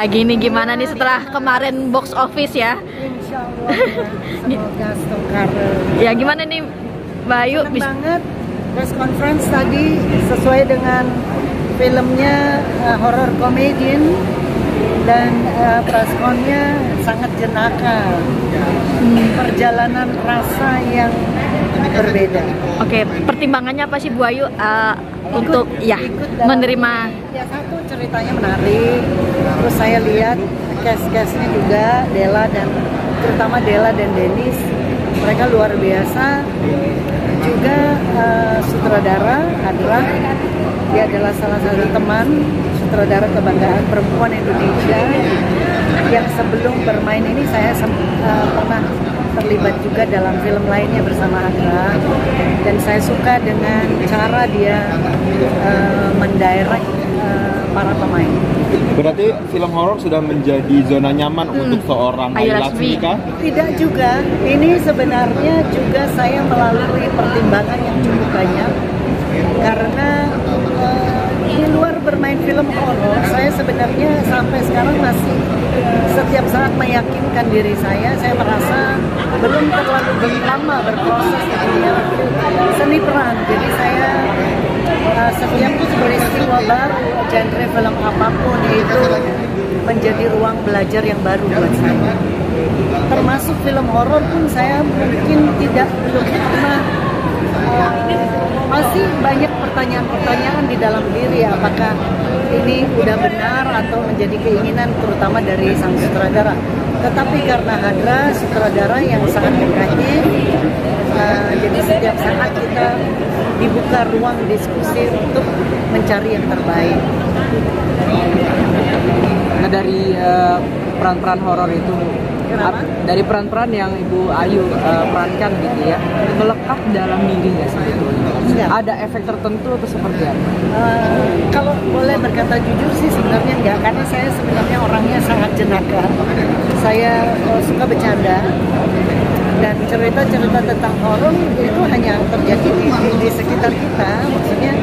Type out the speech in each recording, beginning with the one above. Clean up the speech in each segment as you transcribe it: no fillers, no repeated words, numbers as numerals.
Gini gimana nih setelah kemarin box office ya? Insya Allah semoga stokar. Ya gimana nih Mbak Ayu? Senang banget press conference tadi sesuai dengan filmnya, horror komedian, dan press con-nya sangat jenaka. Perjalanan rasa yang berbeda. Oke, pertimbangannya apa sih Bu Ayu untuk menerima? Ya, satu, ceritanya menarik. Terus saya lihat cast-castnya juga, terutama Della dan Dennis, mereka luar biasa. Juga sutradara Hadra, dia adalah salah satu teman sutradara kebanggaan perempuan Indonesia yang sebelum bermain ini saya pernah terlibat juga dalam film lainnya bersama Hadra, dan saya suka dengan cara dia mendirect para pemain. Berarti film horor sudah menjadi zona nyaman untuk seorang Ayu Laksmi kah? Tidak juga. Ini sebenarnya juga saya melalui pertimbangan yang cukup banyak, karena di luar bermain film horor, saya sebenarnya sampai sekarang masih setiap saat meyakinkan diri saya merasa belum terlalu lama berproses di dunia seni peran. Jadi saya setiap peristiwa baru, genre film apapun itu menjadi ruang belajar yang baru buat saya. Termasuk film horor pun saya mungkin belum pernah, masih banyak pertanyaan-pertanyaan di dalam diri, apakah ini udah benar atau menjadi keinginan terutama dari sang sutradara. Tetapi karena Hadra sutradara yang sangat kreatif, jadi setiap saat kita dibuka ruang diskusi untuk mencari yang terbaik. Nah, dari peran-peran horor itu, dari peran-peran yang Ibu Ayu perankan gitu ya, melekat dalam dirinya sebetulnya. Ada efek tertentu atau seperti apa? Kalau boleh berkata jujur sih sebenarnya enggak, karena saya sebenarnya orangnya sangat jenaka. Saya suka bercanda, dan cerita-cerita tentang horor itu hanya terjadi di sekitar kita, maksudnya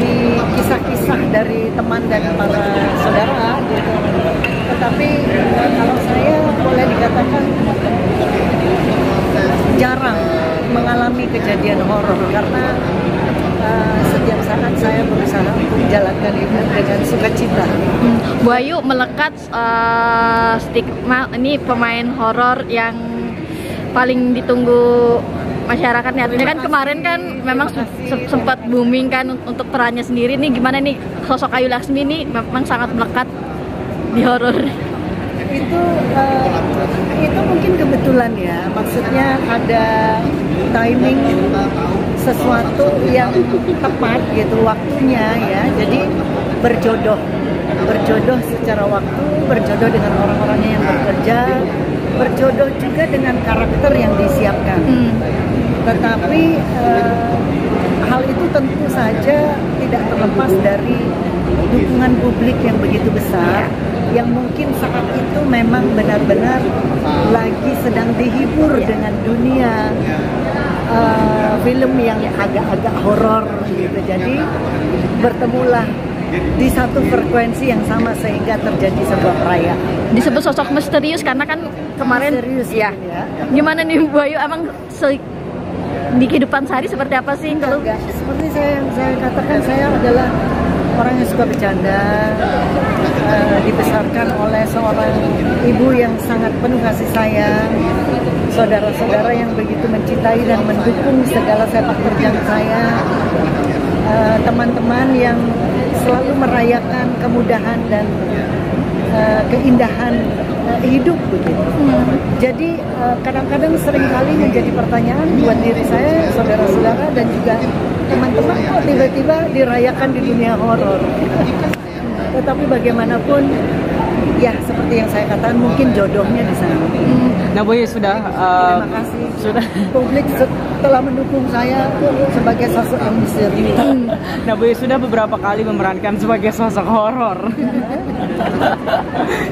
di kisah-kisah dari teman dan para saudara gitu. Tetapi kalau saya boleh dikatakan jarang mengalami kejadian horor, karena setiap saat saya berusaha untuk menjalankan itu dengan sukacita. Bu Ayu melekat stigma ini pemain horor yang paling ditunggu masyarakatnya. Artinya kan kemarin kan memang sempat booming kan untuk perannya sendiri. Nih gimana nih sosok Ayu Laksmi ini memang sangat melekat di horor. Itu mungkin kebetulan ya, maksudnya ada timing sesuatu yang tepat gitu waktunya ya, jadi berjodoh secara waktu, berjodoh dengan orang-orangnya yang bekerja, berjodoh juga dengan karakter yang disiapkan. Tetapi hal itu tentu saja tidak terlepas dari dukungan publik yang begitu besar, yang mungkin saat itu memang benar-benar lagi sedang dihibur dengan dunia film yang agak-agak horor gitu. Jadi bertemulah di satu frekuensi yang sama sehingga terjadi sebuah perayaan. Disebut sosok misterius karena kan kemarin misterius, ya. Gimana nih Bu Ayu, emang di kehidupan sehari seperti apa sih? Seperti saya katakan, saya adalah orang yang suka bercanda, dibesarkan oleh seorang ibu yang sangat penuh kasih sayang, saudara-saudara yang begitu mencintai dan mendukung segala sepak terjang saya, teman-teman yang selalu merayakan kemudahan dan keindahan hidup begitu. Jadi kadang-kadang seringkali menjadi pertanyaan buat diri saya, saudara-saudara dan juga teman-teman, kok tiba-tiba dirayakan di dunia horor. Tetapi bagaimanapun ya seperti yang saya katakan, mungkin jodohnya di sana. Nah Bu Ayu sudah terima kasih sudah publik telah mendukung saya sebagai sosok yang misterius. Nah Bu Ayu sudah beberapa kali memerankan sebagai sosok horor.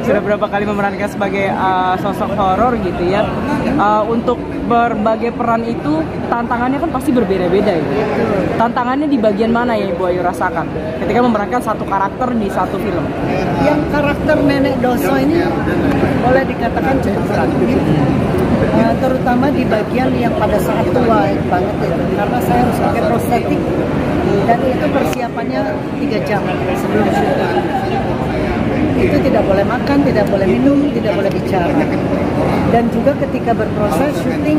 Sudah berapa kali memerankan sebagai sosok horor gitu ya. Untuk berbagai peran itu tantangannya kan pasti berbeda-beda ya. Tantangannya di bagian mana yang Ibu Ayu rasakan ketika memerankan satu karakter di satu film? Yang karakter karakter Nenek Doso ini boleh dikatakan cukup berat. Terutama di bagian yang pada saat tua banget itu, karena saya harus pakai prostetik dan itu persiapannya 3 jam sebelum syuting. Itu tidak boleh makan, tidak boleh minum, tidak boleh bicara. Dan juga ketika berproses syuting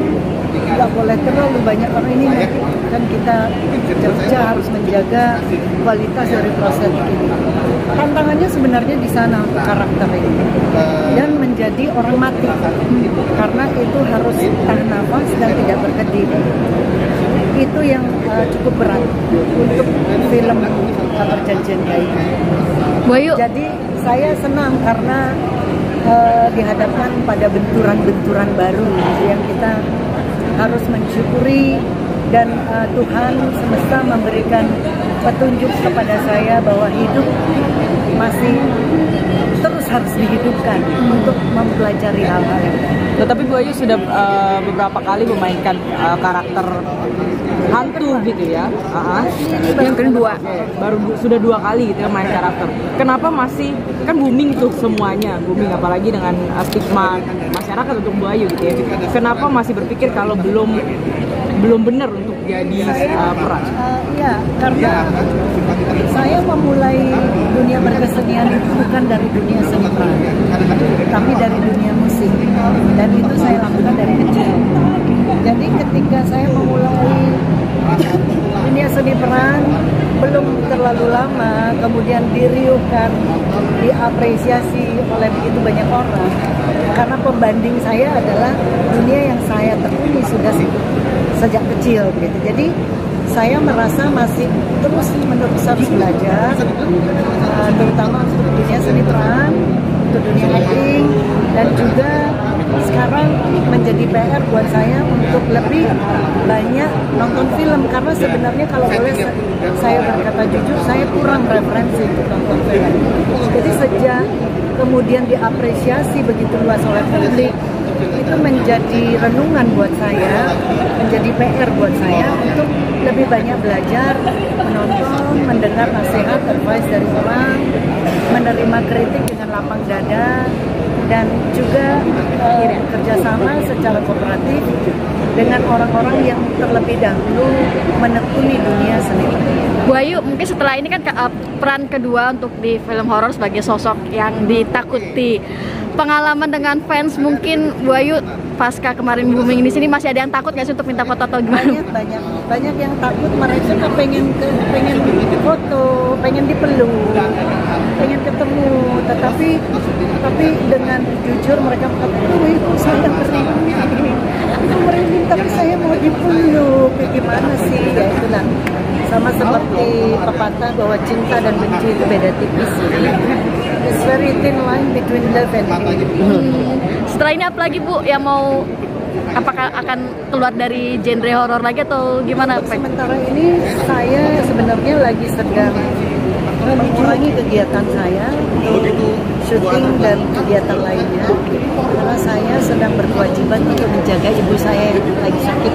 nggak boleh terlalu banyak orang ini, kan kita kerja harus menjaga kualitas dari proses ini. Tantangannya sebenarnya di sana untuk karakter ini dan menjadi orang mati karena itu harus tahan nafas dan tidak berkedip. Itu yang cukup berat untuk film Perjanjian Gaib. Jadi saya senang karena dihadapkan pada benturan-benturan baru yang kita harus mensyukuri, dan Tuhan semesta memberikan petunjuk kepada saya bahwa hidup masih terus harus dihidupkan untuk mempelajari hal-hal yang Tetapi Bu Ayu sudah beberapa kali memainkan karakter hantu gitu ya. Yang kedua. Baru sudah 2 kali gitu ya main karakter. Kenapa masih, kan booming tuh semuanya, booming apalagi dengan stigma masyarakat untuk Bu Ayu gitu ya. Kenapa masih berpikir kalau belum benar untuk jadi peran? Ya, karena saya memulai dunia berkesenian itu bukan dari dunia seni peran, tapi dari dunia musik, dan itu saya lakukan dari kecil. Jadi ketika saya memulai dunia seni peran belum terlalu lama, kemudian diriuhkan, diapresiasi oleh begitu banyak orang, karena pembanding saya adalah dunia yang saya tekuni sudah sejak kecil gitu. Jadi saya merasa masih terus-menerus harus belajar, terutama untuk dunia seni peran, untuk dunia acting, dan juga sekarang menjadi PR buat saya untuk lebih banyak nonton film, karena sebenarnya kalau boleh saya berkata jujur, saya kurang referensi untuk nonton film. Jadi sejak kemudian diapresiasi begitu luas oleh publik, itu menjadi renungan buat saya, menjadi PR buat saya untuk lebih banyak belajar, menonton, mendengar nasihat, advice dari orang, menerima kritik dengan lapang dada, dan juga kerjasama secara kooperatif dengan orang-orang yang terlebih dahulu menekuni dunia seni. Bu Ayu, mungkin setelah ini kan peran kedua untuk di film horor sebagai sosok yang ditakuti. Pengalaman dengan fans mungkin Bu Ayu pasca kemarin booming di sini, masih ada yang takut nggak sih untuk minta foto atau gimana? Banyak yang takut. Mereka kan pengen foto, pengen dipeluk, pengen ketemu, tetapi dengan jujur mereka mengatakan, itu saya merinding, tapi saya mau dipeluk. Gimana sih? Ya itulah, sama seperti pepatah bahwa cinta dan benci itu beda tipis. It's very thin line between love and hate. Setelah ini apa lagi Bu yang mau, apakah akan keluar dari genre horor lagi atau gimana? Sementara ini saya sebenarnya lagi sedang mengurangi kegiatan saya untuk syuting dan kegiatan lainnya, karena saya sedang berkewajiban untuk menjaga ibu saya yang lagi sakit.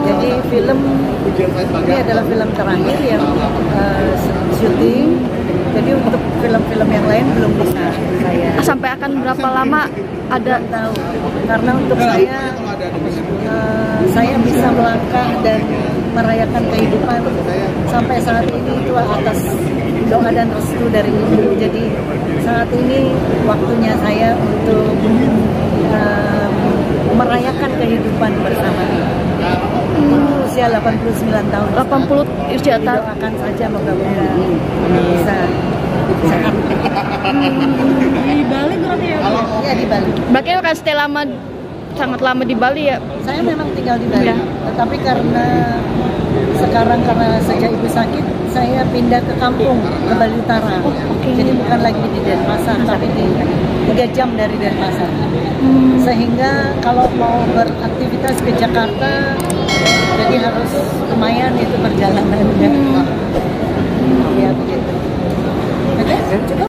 Jadi film ini adalah film terakhir yang syuting. Jadi untuk film-film yang lain belum bisa saya. Sampai akan berapa lama ada? Belum tahu. Karena untuk saya bisa melangkah dan merayakan kehidupan sampai saat ini itu atas doa dan restu dari ibu. Jadi saat ini waktunya saya untuk merayakan kehidupan bersama. Usia 89 tahun. 80 usia tahun. Doakan saja moga-moga bisa sehat. Di Bali berarti ya? Iya, di Bali. Berarti akan stay lama, sangat lama di Bali ya? Saya memang tinggal di Bali, Ya. Tetapi karena sekarang sejak ibu sakit, saya pindah ke kampung, ke Bali Utara. Jadi bukan lagi di Denpasar, tapi di 3 jam dari Denpasar. Sehingga kalau mau beraktivitas ke Jakarta, jadi harus lumayan itu perjalanannya. Ya begitu. Oke, cukup.